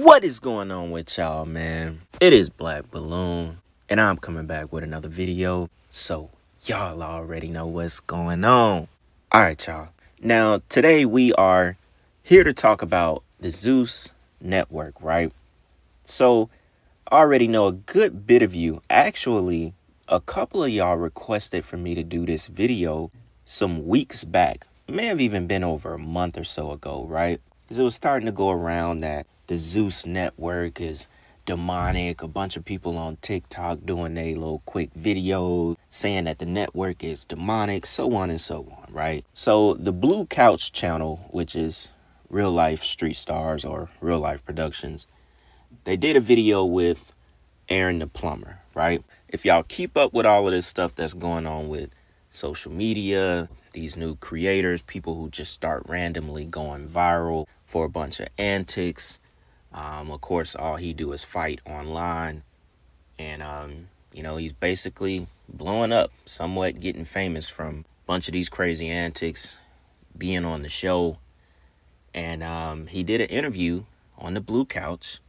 What is going on with y'all, man? It is Black Balloon, and I'm coming back with another video, so y'all already know what's going on. Alright, y'all. Now, today we are here to talk about the Zeus Network, right? So, I already know a good bit of you. Actually, a couple of y'all requested for me to do this video some weeks back. It may have even been over a month or so ago, right? Because it was starting to go around that the Zeus Network is demonic. A bunch of people on TikTok doing their little quick videos saying that the network is demonic, so on and so on, right? So the Blue Couch channel, which is Real Life Street Stars or Real Life Productions, they did a video with Aaron the Plumber, right? If y'all keep up with all of this stuff that's going on with social media, these new creators, people who just start randomly going viral for a bunch of antics. Of course, all he do is fight online. And, he's basically blowing up, somewhat getting famous from a bunch of these crazy antics, being on the show. And he did an interview on the Blue Couch.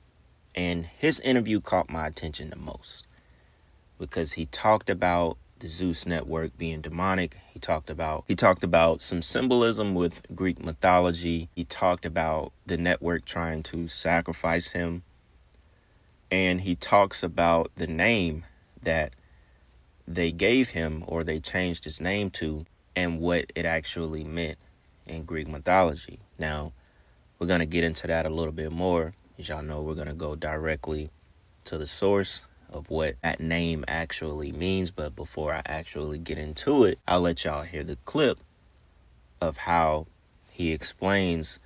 And his interview caught my attention the most because he talked about the Zeus Network being demonic. He talked about some symbolism with Greek mythology. He talked about the network trying to sacrifice him. And he talks about the name that they gave him, or they changed his name to, and what it actually meant in Greek mythology. Now, we're going to get into that a little bit more. As y'all know, we're going to go directly to the source of what that name actually means. But before I actually get into it, I'll let y'all hear the clip of how he explains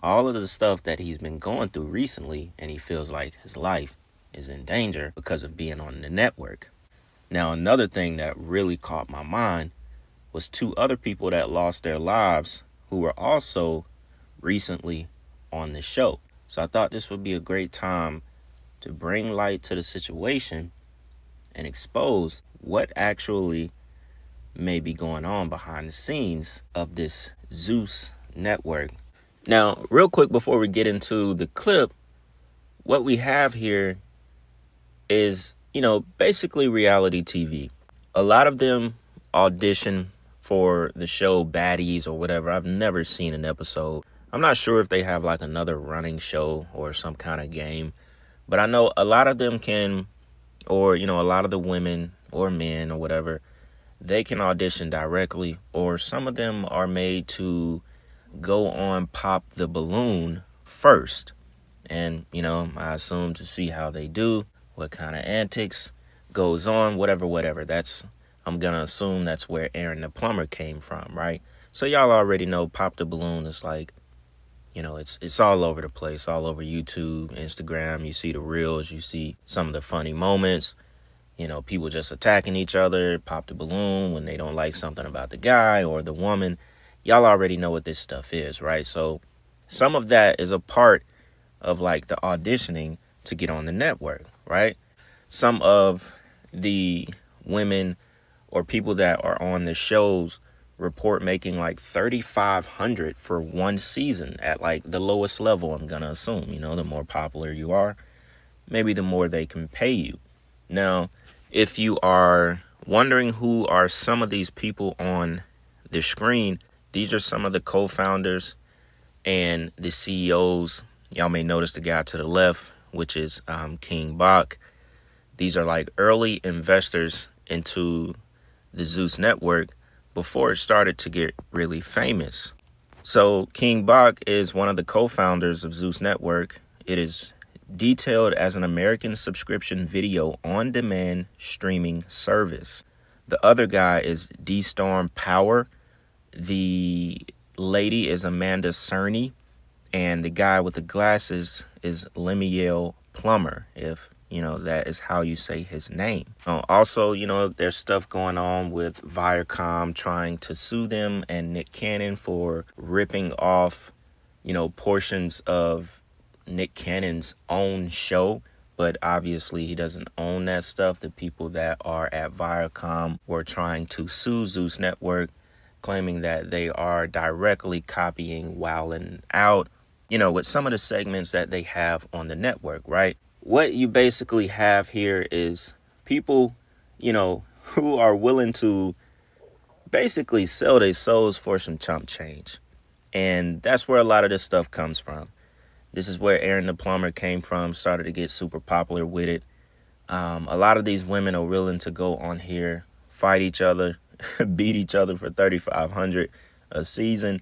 all of the stuff that he's been going through recently, and he feels like his life is in danger because of being on the network. Now, another thing that really caught my mind was two other people that lost their lives who were also recently on the show. So I thought this would be a great time to bring light to the situation and expose what actually may be going on behind the scenes of this Zeus Network. Now, real quick before we get into the clip, what we have here is, basically reality TV. A lot of them audition for the show Baddies or whatever. I've never seen an episode. I'm not sure if they have like another running show or some kind of game, but I know a lot of them can, or, a lot of the women or men or whatever, they can audition directly, or some of them are made to go on Pop the Balloon first. And, I assume to see how they do, what kind of antics goes on, whatever. I'm going to assume that's where Aaron the Plumber came from, right? So y'all already know Pop the Balloon is like, it's all over the place, all over YouTube, Instagram. You see the reels, you see some of the funny moments, people just attacking each other, pop the balloon when they don't like something about the guy or the woman. Y'all already know what this stuff is, right? So some of that is a part of like the auditioning to get on the network, right? Some of the women or people that are on the shows report making like $3,500 for one season at like the lowest level, I'm gonna assume. The more popular you are, maybe the more they can pay you. Now, if you are wondering who are some of these people on the screen, these are some of the co-founders and the CEOs. Y'all may notice the guy to the left, which is King Bach. These are like early investors into the Zeus Network before it started to get really famous. So King Bach is one of the co-founders of Zeus Network. It is detailed as an American subscription video on-demand streaming service. The other guy is D-Storm Power. The lady is Amanda Cerny. And the guy with the glasses is Lemuel Plumber, if that is how you say his name. Also, there's stuff going on with Viacom trying to sue them and Nick Cannon for ripping off, portions of Nick Cannon's own show. But obviously he doesn't own that stuff. The people that are at Viacom were trying to sue Zeus Network, claiming that they are directly copying Wild 'N Out with some of the segments that they have on the network, right? What you basically have here is people, who are willing to basically sell their souls for some chump change. And that's where a lot of this stuff comes from. This is where Aaron the Plumber came from, started to get super popular with it. A lot of these women are willing to go on here, fight each other, beat each other for $3,500 a season,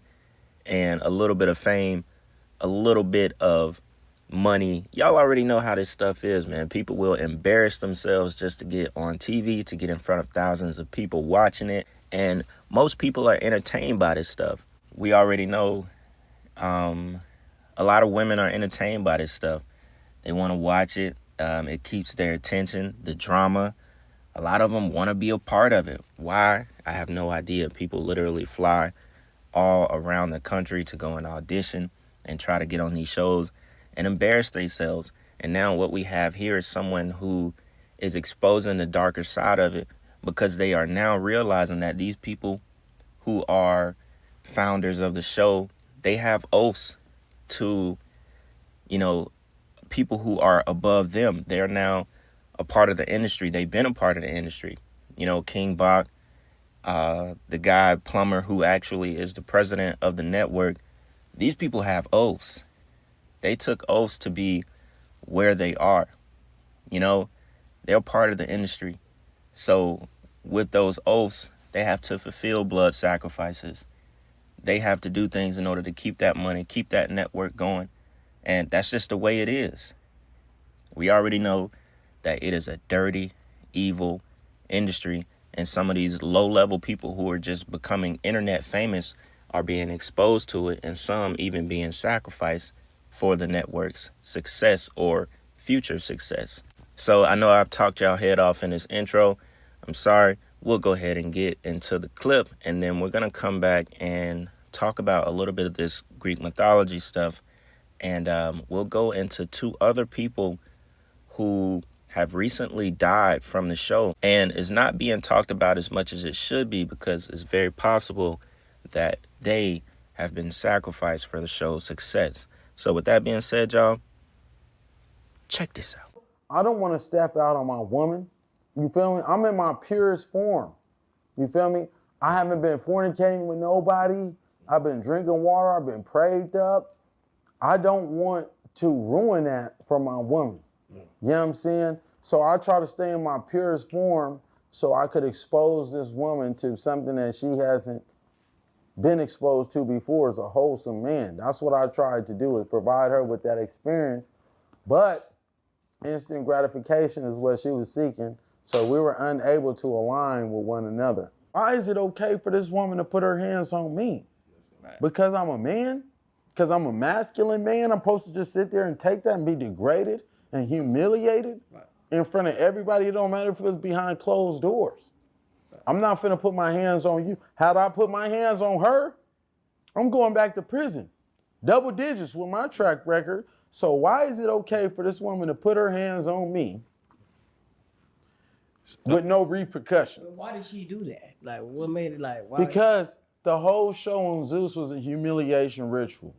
and a little bit of fame, a little bit of money. Y'all already know how this stuff is, man. People will embarrass themselves just to get on TV, to get in front of thousands of people watching it. And most people are entertained by this stuff. We already know a lot of women are entertained by this stuff. They want to watch it. It keeps their attention, the drama. A lot of them want to be a part of it. Why? I have no idea. People literally fly all around the country to go and audition and try to get on these shows and embarrass themselves. And now what we have here is someone who is exposing the darker side of it, because they are now realizing that these people who are founders of the show, they have oaths to, people who are above them. They're now a part of the industry. They've been a part of the industry. King Bach, the guy Plumber, who actually is the president of the network. These people have oaths. They took oaths to be where they are. They're part of the industry. So with those oaths, they have to fulfill blood sacrifices. They have to do things in order to keep that money, keep that network going. And that's just the way it is. We already know that it is a dirty, evil industry. And some of these low-level people who are just becoming internet famous are being exposed to it, and some even being sacrificed for the network's success or future success. So I know I've talked y'all head off in this intro. I'm sorry. We'll go ahead and get into the clip, and then we're going to come back and talk about a little bit of this Greek mythology stuff. And we'll go into two other people who have recently died from the show and is not being talked about as much as it should be, because it's very possible that they have been sacrificed for the show's success. So with that being said, y'all, check this out. I don't want to step out on my woman. You feel me? I'm in my purest form. You feel me? I haven't been fornicating with nobody. I've been drinking water. I've been prayed up. I don't want to ruin that for my woman. You know what I'm saying? So I try to stay in my purest form so I could expose this woman to something that she hasn't been exposed to before as a wholesome man. That's what I tried to do, is provide her with that experience. But instant gratification is what she was seeking. So we were unable to align with one another. Why is it okay for this woman to put her hands on me? Because I'm a man? Because I'm a masculine man? I'm supposed to just sit there and take that and be degraded and humiliated in front of everybody? It don't matter if it's behind closed doors. I'm not finna put my hands on you. Had I put my hands on her, I'm going back to prison. Double digits with my track record. So why is it okay for this woman to put her hands on me with no repercussions? Why did she do that? Like, what made it like, why? Because the whole show on Zeus was a humiliation ritual.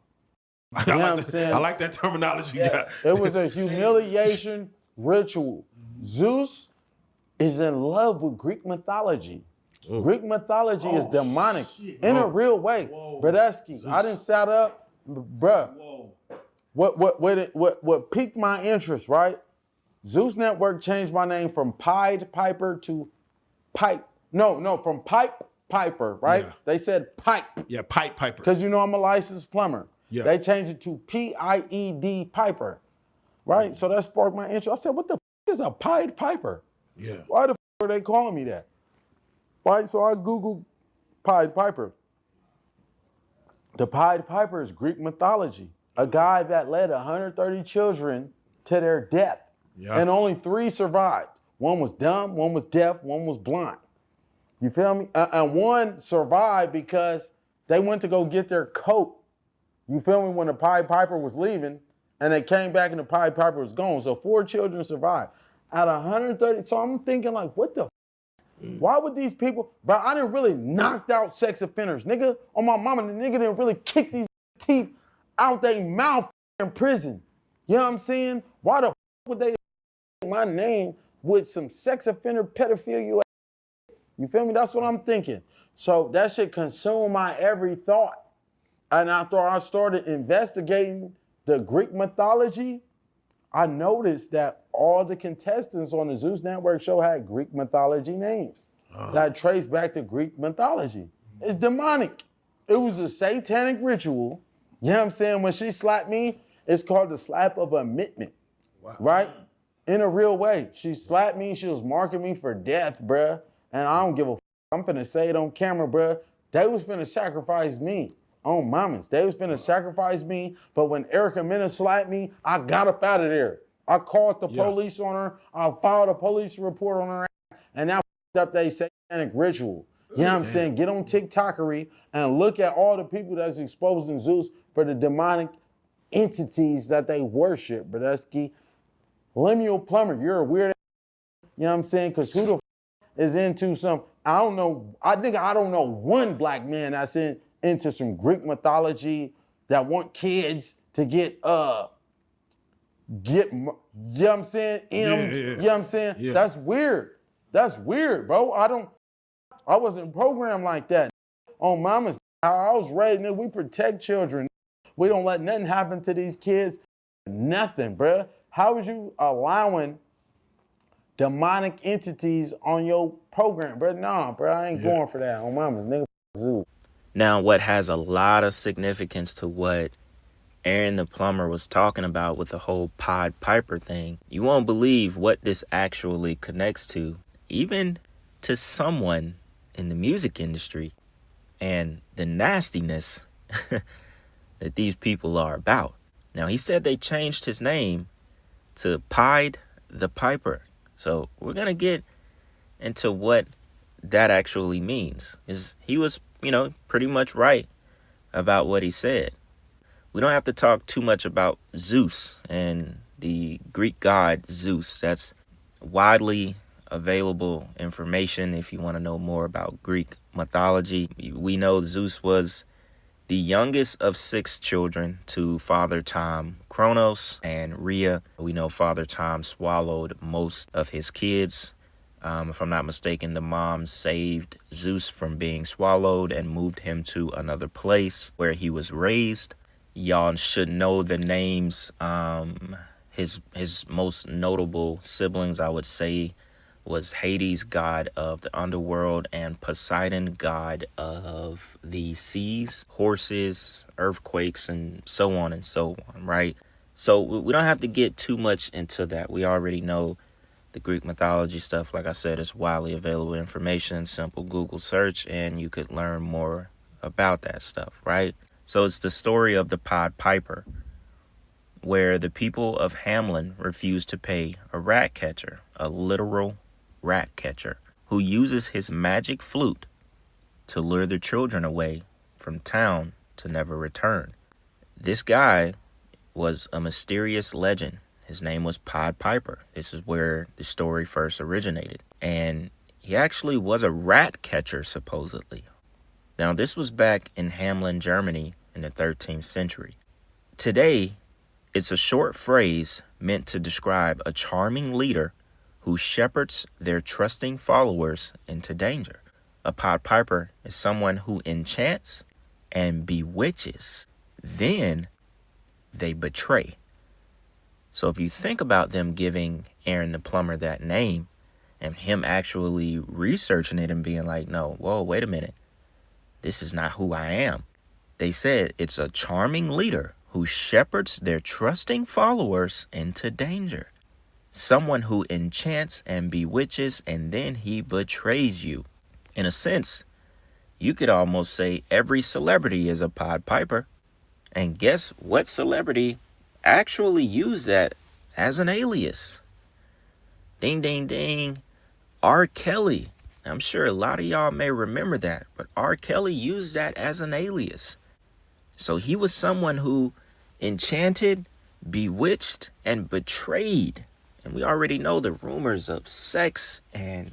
You know what I'm saying? I like that terminology. Yes. It was a humiliation ritual. Zeus is in love with Greek mythology. Ooh. Greek mythology is demonic in a real way. Brodesky, I didn't sat up, bruh. What piqued my interest, right? Zeus Network changed my name from Pied Piper to Pipe. No, from Pipe Piper, right? Yeah. They said Pipe. Yeah, Pipe Piper. Because I'm a licensed plumber. Yeah. They changed it to Pied Piper, right? So that sparked my interest. I said, what the is a Pied Piper? Yeah. Why the are they calling me that? Right, so I Googled Pied Piper. The Pied Piper is Greek mythology. A guy that led 130 children to their death. Yeah. And only 3 survived. One was dumb, one was deaf, one was blind. You feel me? And one survived because they went to go get their coat. You feel me? When the Pied Piper was leaving, and they came back and the Pied Piper was gone. So 4 children survived. Out of 130, so I'm thinking like, what the Why would these people, bro, I didn't really knocked out sex offenders. Nigga, on my mama, the nigga didn't really kick these teeth out their mouth in prison. You know what I'm saying? Why the would they my name with some sex offender pedophilia? You feel me? That's what I'm thinking. So that should consume my every thought. And after I started investigating the Greek mythology, I noticed that all the contestants on the Zeus Network show had Greek mythology names that trace back to Greek mythology. It's demonic. It was a satanic ritual. You know what I'm saying? When she slapped me, it's called the slap of admittment, right? In a real way. She slapped me. She was marking me for death, bruh. And I don't give a f. I'm finna say it on camera, bruh. They was finna sacrifice me on mamas. They was finna sacrifice me. But when Erica Mena slapped me, I got up out of there. I called the police on her. I filed a police report on her ass. And now up they satanic ritual. You know what I'm saying? Get on TikTokery and look at all the people that's exposing Zeus for the demonic entities that they worship, Brodusky. Lemuel Plumber, you're a weird, you know what I'm saying? Because who the f is into some, I don't know, I don't know one black man that's into some Greek mythology that want kids to get, you know what I'm saying? You know what I'm saying? Yeah. That's weird. That's weird, bro. I wasn't programmed like that. On mama's, how I was raised, nigga, we protect children. We don't let nothing happen to these kids. Nothing, bruh. How is you allowing demonic entities on your program, bro? Nah, bro, I ain't going for that. On mama's, nigga. Now, what has a lot of significance to what Aaron the Plumber was talking about with the whole Pied Piper thing, you won't believe what this actually connects to, even to someone in the music industry, and the nastiness that these people are about. Now, he said they changed his name to Pied the Piper. So we're going to get into what that actually means. He was, pretty much right about what he said. We don't have to talk too much about Zeus and the Greek god Zeus. That's widely available information if you want to know more about Greek mythology. We know Zeus was the youngest of 6 children to Father Time Kronos and Rhea. We know Father Time swallowed most of his kids. If I'm not mistaken, the mom saved Zeus from being swallowed and moved him to another place where he was raised. Y'all should know the names. His most notable siblings, I would say, was Hades, god of the underworld, and Poseidon, god of the seas, horses, earthquakes, and so on and so on, right? So we don't have to get too much into that. We already know the Greek mythology stuff. Like I said, is widely available information, simple Google search, and you could learn more about that stuff, right? So it's the story of the Pied Piper, where the people of Hamlin refused to pay a rat catcher, a literal rat catcher, who uses his magic flute to lure the children away from town to never return. This guy was a mysterious legend. His name was Pied Piper. This is where the story first originated. And he actually was a rat catcher, supposedly. Now, this was back in Hamlin, Germany in the 13th century. Today, it's a short phrase meant to describe a charming leader who shepherds their trusting followers into danger. A Pied Piper is someone who enchants and bewitches. Then they betray. So if you think about them giving Aaron the Plumber that name and him actually researching it and being like, no, whoa, wait a minute. This is not who I am. They said it's a charming leader who shepherds their trusting followers into danger. Someone who enchants and bewitches, and then he betrays you. In a sense, you could almost say every celebrity is a Pied Piper. And guess what celebrity actually used that as an alias? Ding, ding, ding. R. Kelly. I'm sure a lot of y'all may remember that, but R. Kelly used that as an alias. So he was someone who enchanted, bewitched, and betrayed. And we already know the rumors of sex and,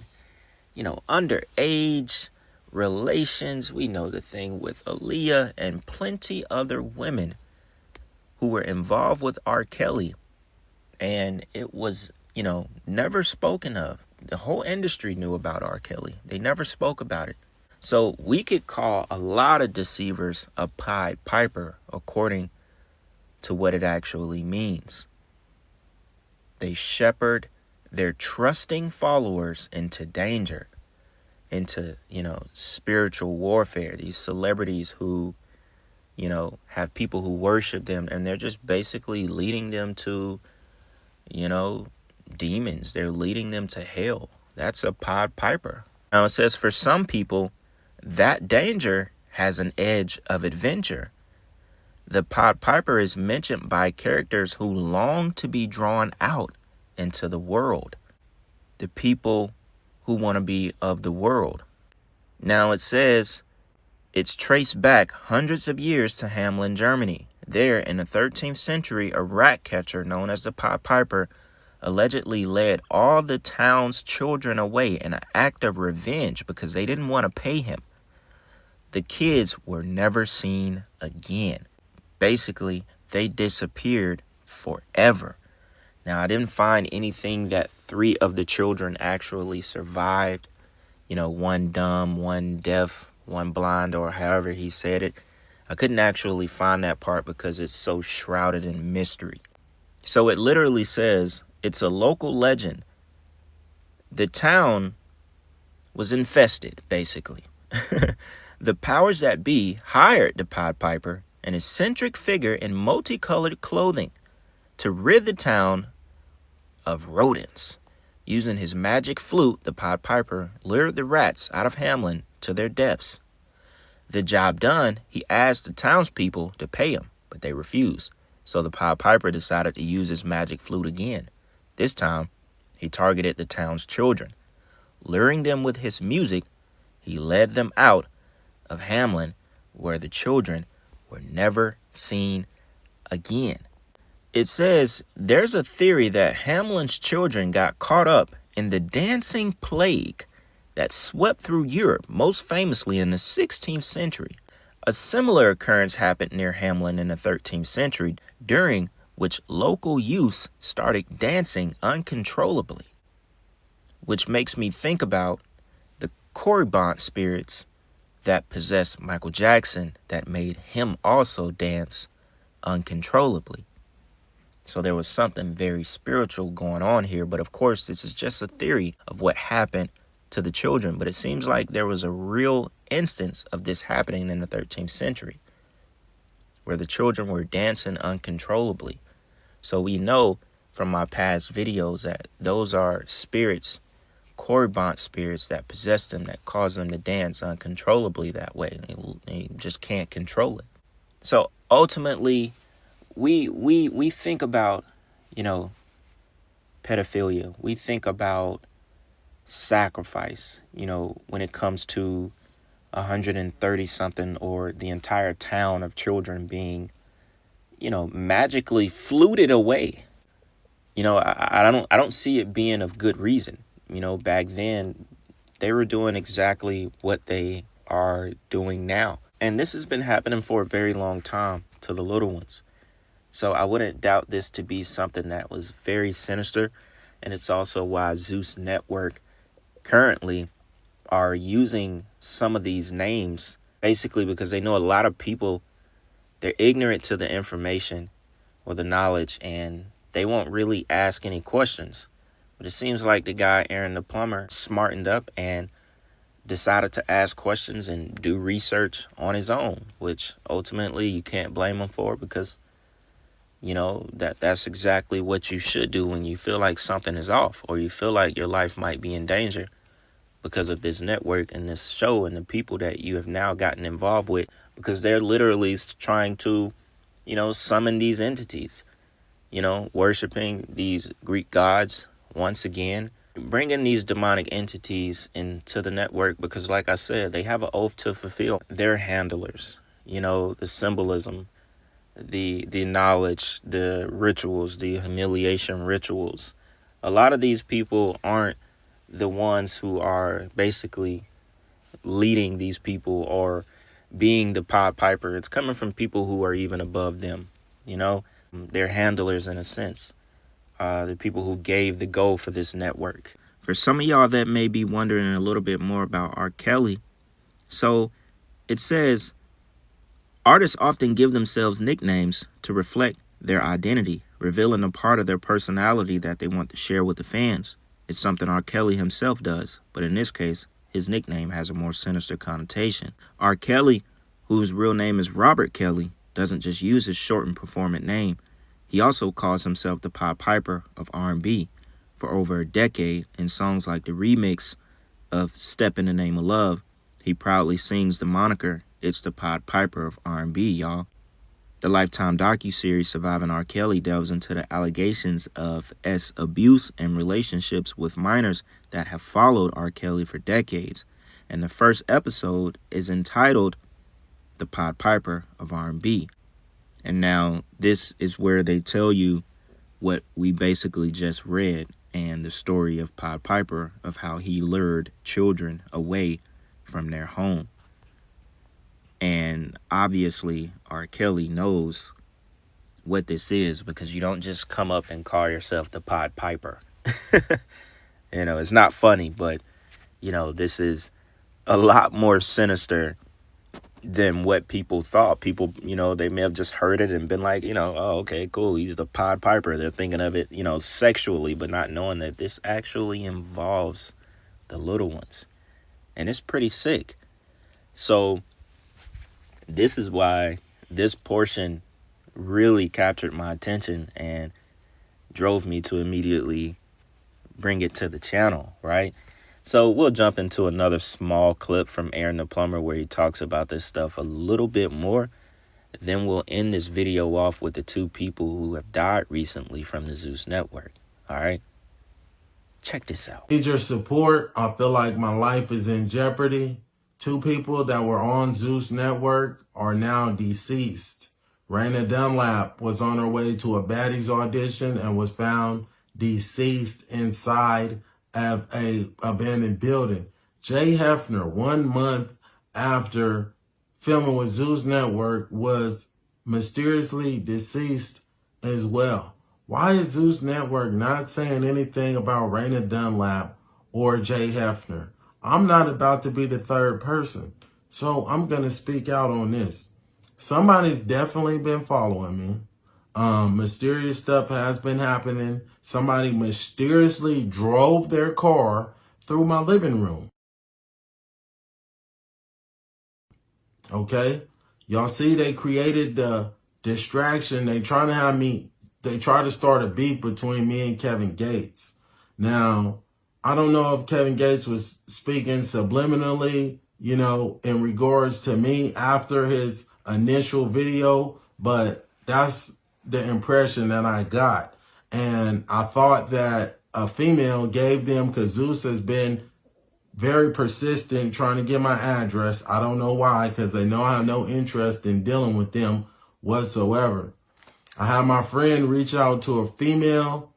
underage relations. We know the thing with Aaliyah and plenty other women who were involved with R. Kelly, and it was, never spoken of. The whole industry knew about R. Kelly. They never spoke about it. So we could call a lot of deceivers a Pied Piper according to what it actually means. They shepherd their trusting followers into danger, into, spiritual warfare. These celebrities who, have people who worship them, and they're just basically leading them to, demons. They're leading them to hell. That's a Pied Piper. Now it says for some people, that danger has an edge of adventure. The Pied Piper is mentioned by characters who long to be drawn out into the world. The people who want to be of the world. Now it says it's traced back hundreds of years to Hamelin, Germany. There, in the 13th century, a rat catcher known as the Pied Piper allegedly led all the town's children away in an act of revenge because they didn't want to pay him. The kids were never seen again. Basically, they disappeared forever. Now, I didn't find anything that 3 of the children actually survived. One dumb, one deaf, one blind, or however he said it. I couldn't actually find that part because it's so shrouded in mystery. So it literally says it's a local legend. The town was infested, basically. The powers that be hired the Pied Piper, an eccentric figure in multicolored clothing, to rid the town of rodents. Using his magic flute, the Pied Piper lured the rats out of Hamelin to their deaths. The job done, he asked the townspeople to pay him, but they refused. So the Pied Piper decided to use his magic flute again. This time, he targeted the town's children. Luring them with his music, he led them out of Hamelin, where the children were never seen again. It says there's a theory that Hamelin's children got caught up in the dancing plague that swept through Europe, most famously in the 16th century. A similar occurrence happened near Hamelin in the 13th century, during which local youths started dancing uncontrollably. Which makes me think about the Corybant spirits that possessed Michael Jackson that made him also dance uncontrollably. So there was something very spiritual going on here. But of course, this is just a theory of what happened to the children. But it seems like there was a real instance of this happening in the 13th century, where the children were dancing uncontrollably. So we know from my past videos that those are spirits, Corybant spirits that possess them, that cause them to dance uncontrollably that way. They just can't control it. So ultimately, we think about, pedophilia. We think about sacrifice, when it comes to 130 something or the entire town of children being, magically fluted away. I don't see it being of good reason. Back then they were doing exactly what they are doing now. And this has been happening for a very long time to the little ones. So I wouldn't doubt this to be something that was very sinister. And it's also why Zeus Network currently are using some of these names, basically because they know a lot of people, they're ignorant to the information or the knowledge, and they won't really ask any questions. But it seems like the guy, Aaron the Plumber, smartened up and decided to ask questions and do research on his own, which ultimately you can't blame him for, because that's exactly what you should do when you feel like something is off or you feel like your life might be in danger because of this network and this show and the people that you have now gotten involved with, because they're literally trying to, summon these entities, worshiping these Greek gods once again, bringing these demonic entities into the network because, like I said, they have an oath to fulfill. They're handlers, the symbolism, the knowledge, the rituals, the humiliation rituals. A lot of these people aren't the ones who are basically leading these people or being the Pied Piper. It's coming from people who are even above them, They're handlers in a sense. The people who gave the go for this network. For some of y'all that may be wondering a little bit more about R. Kelly, so it says artists often give themselves nicknames to reflect their identity, revealing a part of their personality that they want to share with the fans. It's something R. Kelly himself does, but in this case, his nickname has a more sinister connotation. R. Kelly, whose real name is Robert Kelly, doesn't just use his shortened performant name. He also calls himself the Pied Piper of R&B. For over a decade, in songs like the remix of Step in the Name of Love, he proudly sings the moniker, "It's the Pied Piper of R&B, y'all." The Lifetime docuseries Surviving R. Kelly delves into the allegations of abuse and relationships with minors that have followed R. Kelly for decades. And the first episode is entitled The Pied Piper of R&B. And now this is where they tell you what we basically just read and the story of Pied Piper, of how he lured children away from their home. And obviously, R. Kelly knows what this is, because you don't just come up and call yourself the Pied Piper. It's not funny, but, this is a lot more sinister than what people thought. People, they may have just heard it and been like, oh, okay, cool, he's the Pied Piper. They're thinking of it, sexually, but not knowing that this actually involves the little ones. And it's pretty sick. So this is why this portion really captured my attention and drove me to immediately bring it to the channel, right? So we'll jump into another small clip from Aaron the Plumber where he talks about this stuff a little bit more. Then we'll end this video off with the two people who have died recently from the Zeus Network. All right? Check this out. Need your support. I feel like my life is in jeopardy. Two people that were on Zeus Network are now deceased. Raina Dunlap was on her way to a Baddies audition and was found deceased inside of a abandoned building. Jay Hefner, 1 month after filming with Zeus Network, was mysteriously deceased as well. Why is Zeus Network not saying anything about Raina Dunlap or Jay Hefner? I'm not about to be the third person, so I'm going to speak out on this. Somebody's definitely been following me. Mysterious stuff has been happening. Somebody mysteriously drove their car through my living room. Okay? Y'all see, they created the distraction. They trying to have me, they try to start a beef between me and Kevin Gates. Now, I don't know if Kevin Gates was speaking subliminally, in regards to me after his initial video, but that's the impression that I got. And I thought that a female gave them, because Zeus has been very persistent trying to get my address. I don't know why, because they know I have no interest in dealing with them whatsoever. I had my friend reach out to a female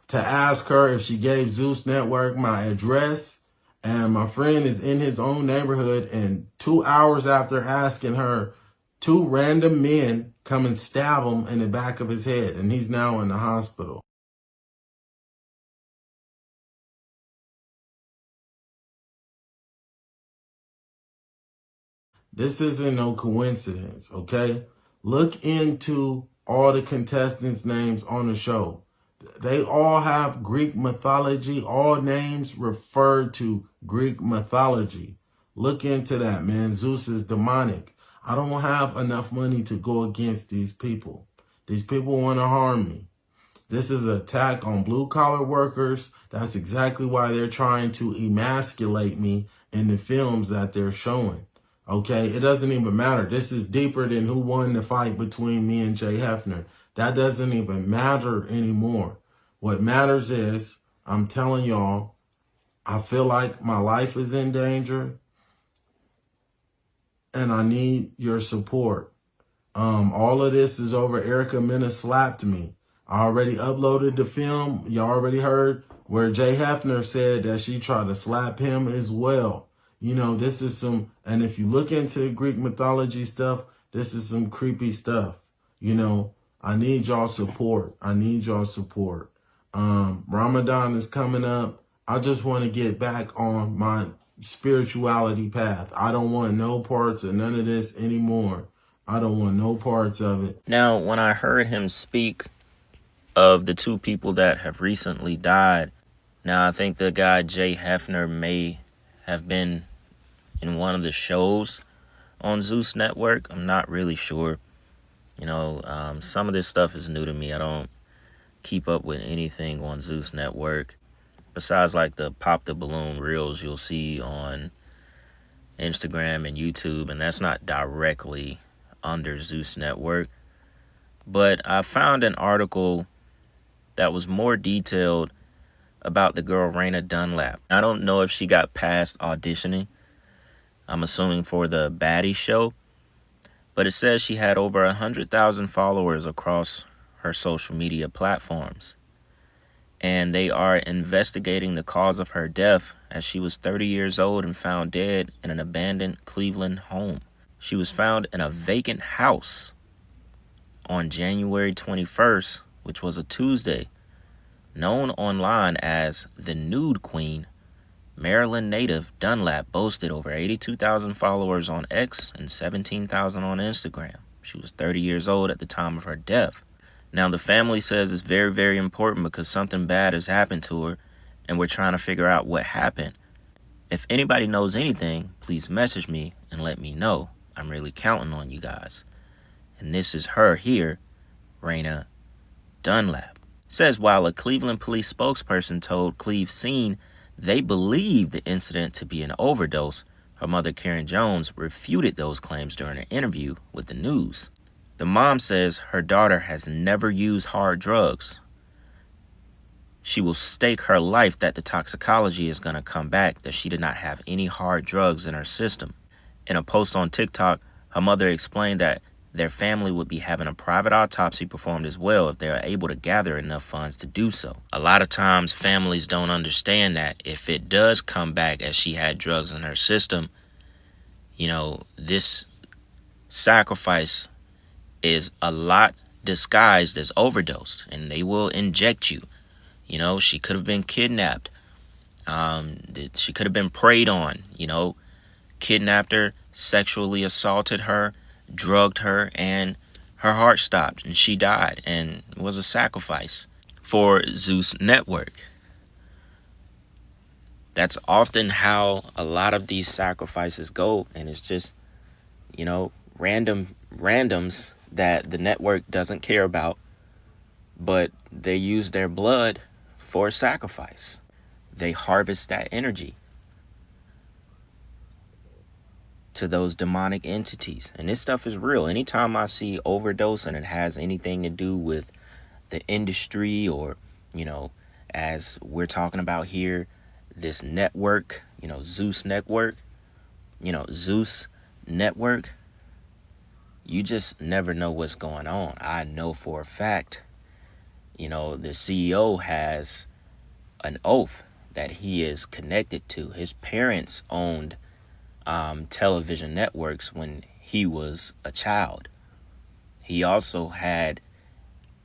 to ask her if she gave Zeus Network my address. And my friend is in his own neighborhood. And 2 hours after asking her, 2 random men come and stab him in the back of his head. And he's now in the hospital. This isn't no coincidence, okay? Look into all the contestants' names on the show. They all have Greek mythology. All names refer to Greek mythology. Look into that, man. Zeus is demonic. I don't have enough money to go against these people. These people want to harm me. This is an attack on blue-collar workers. That's exactly why they're trying to emasculate me in the films that they're showing. Okay, it doesn't even matter. This is deeper than who won the fight between me and Jay Hefner. That doesn't even matter anymore. What matters is, I'm telling y'all, I feel like my life is in danger and I need your support. All of this is over. Erica Mena slapped me. I already uploaded the film. You already heard where Jay Hefner said that she tried to slap him as well. This is some, and if you look into the Greek mythology stuff, this is some creepy stuff. I need y'all support. Ramadan is coming up. I just want to get back on my spirituality path. I don't want no parts of none of this anymore. I don't want no parts of it. Now, when I heard him speak of the two people that have recently died, now I think the guy Jay Hefner may have been in one of the shows on Zeus Network. I'm not really sure. Some of this stuff is new to me. I don't keep up with anything on Zeus Network besides like the pop the balloon reels you'll see on Instagram and YouTube, and that's not directly under Zeus Network. But I found an article that was more detailed about the girl Raina Dunlap. I don't know if she got past auditioning. I'm assuming for the Baddie show. But it says she had over 100,000 followers across her social media platforms. And they are investigating the cause of her death, as she was 30 years old and found dead in an abandoned Cleveland home. She was found in a vacant house on January 21st, which was a Tuesday. Known online as the Nude Queen, Maryland native Dunlap boasted over 82,000 followers on X and 17,000 on Instagram. She was 30 years old at the time of her death. Now, the family says it's very, very important because something bad has happened to her, and we're trying to figure out what happened. If anybody knows anything, please message me and let me know. I'm really counting on you guys. And this is her here, Raina Dunlap. Says while a Cleveland police spokesperson told Cleve Scene they believe the incident to be an overdose, her mother Karen Jones refuted those claims during an interview with the news. The mom says her daughter has never used hard drugs. She will stake her life that the toxicology is going to come back, that she did not have any hard drugs in her system. In a post on TikTok, her mother explained that their family would be having a private autopsy performed as well if they are able to gather enough funds to do so. A lot of times families don't understand that if it does come back as she had drugs in her system, this sacrifice is a lot disguised as overdose, and they will inject you. She could have been kidnapped. She could have been preyed on, kidnapped her, sexually assaulted her, drugged her, and her heart stopped and she died, and it was a sacrifice for Zeus Network. That's often how a lot of these sacrifices go, and it's just, randoms that the network doesn't care about, but they use their blood for sacrifice. They harvest that energy to those demonic entities. And this stuff is real. Anytime I see overdose and it has anything to do with the industry or, as we're talking about here, this network, Zeus Network, Zeus Network, you just never know what's going on. I know for a fact, the CEO has an oath that he is connected to. His parents owned television networks when he was a child. He also had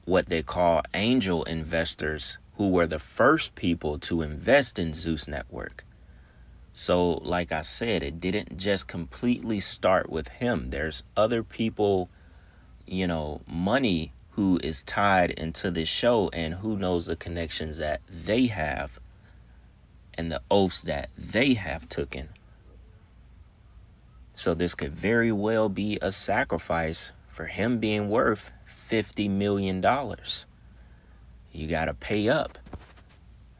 what they call angel investors, who were the first people to invest in Zeus Network. So, like I said, it didn't just completely start with him. There's other people, money who is tied into this show, and who knows the connections that they have and the oaths that they have taken. So this could very well be a sacrifice for him being worth $50 million. You got to pay up.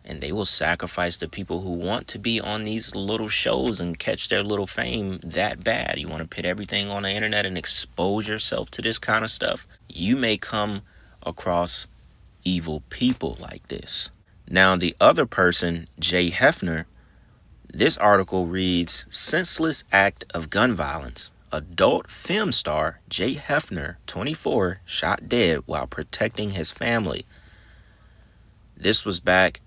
And they will sacrifice the people who want to be on these little shows and catch their little fame that bad. You want to put everything on the internet and expose yourself to this kind of stuff? You may come across evil people like this. Now, the other person, Jay Hefner, this article reads, senseless act of gun violence. Adult film star Jay Hefner, 24, shot dead while protecting his family. This was back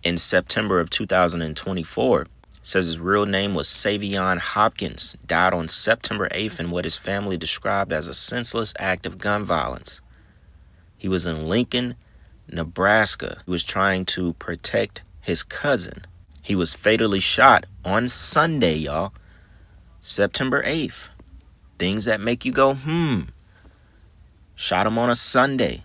in September of 2024. Says his real name was Savion Hopkins. Died on September 8th in what his family described as a senseless act of gun violence. He was in Lincoln, Nebraska. He was trying to protect his cousin. He was fatally shot on Sunday, y'all. September 8th. Things that make you go, Shot him on a Sunday.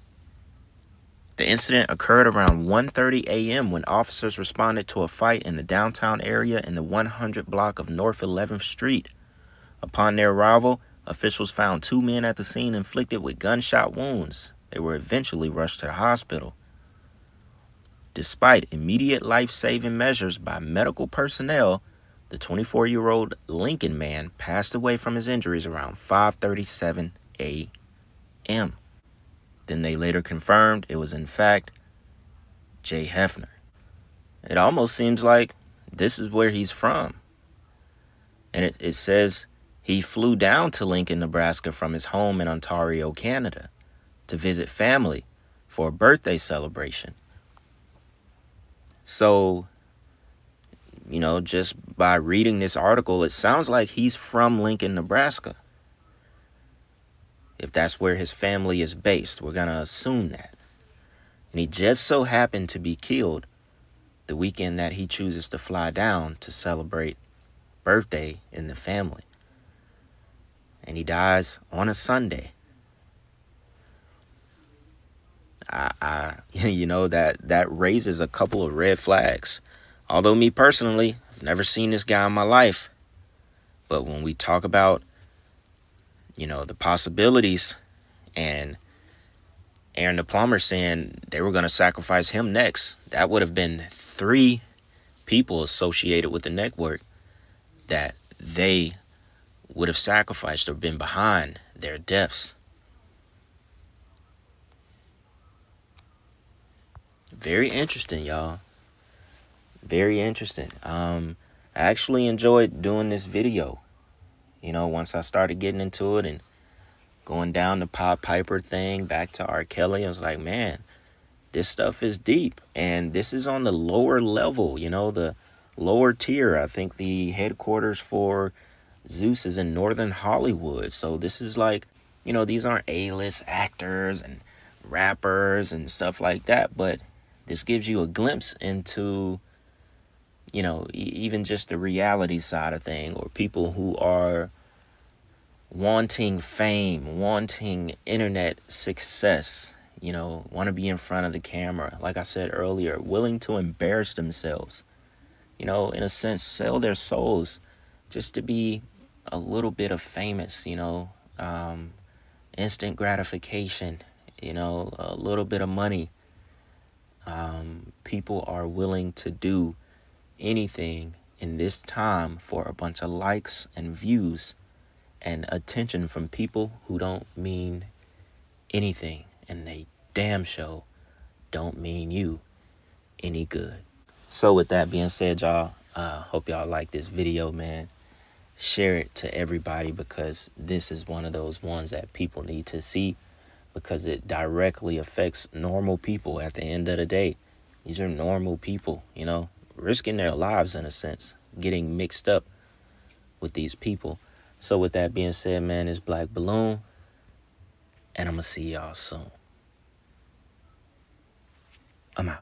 The incident occurred around 1:30 a.m. when officers responded to a fight in the downtown area in the 100 block of North 11th Street. Upon their arrival, officials found 2 men at the scene inflicted with gunshot wounds. They were eventually rushed to the hospital. Despite immediate life-saving measures by medical personnel, the 24-year-old Lincoln man passed away from his injuries around 5:37 a.m. Then they later confirmed it was in fact Jay Hefner. It almost seems like this is where he's from. And it says he flew down to Lincoln, Nebraska from his home in Ontario, Canada, to visit family for a birthday celebration. So, just by reading this article, it sounds like he's from Lincoln, Nebraska. If that's where his family is based, we're going to assume that. And he just so happened to be killed the weekend that he chooses to fly down to celebrate birthday in the family. And he dies on a Sunday. That raises a couple of red flags. Although me personally, I've never seen this guy in my life. But when we talk about, the possibilities, and Aaron the Plumber saying they were going to sacrifice him next, that would have been 3 people associated with the network that they would have sacrificed or been behind their deaths. Very interesting, y'all. Very interesting. I actually enjoyed doing this video. Once I started getting into it and going down the Pied Piper thing, back to R. Kelly, I was like, man, this stuff is deep. And this is on the lower level, the lower tier. I think the headquarters for Zeus is in Northern Hollywood. So this is like, these aren't A-list actors and rappers and stuff like that. But this gives you a glimpse into, even just the reality side of thing, or people who are wanting fame, wanting internet success, want to be in front of the camera. Like I said earlier, willing to embarrass themselves, in a sense, sell their souls just to be a little bit of famous, instant gratification, a little bit of money. People are willing to do anything in this time for a bunch of likes and views and attention from people who don't mean anything, and they damn sure don't mean you any good. So with that being said, y'all, hope y'all like this video, man. Share it to everybody, because this is one of those ones that people need to see, because it directly affects normal people at the end of the day. These are normal people, risking their lives in a sense, getting mixed up with these people. So with that being said, man, it's Black Balloon, and I'm going to see y'all soon. I'm out.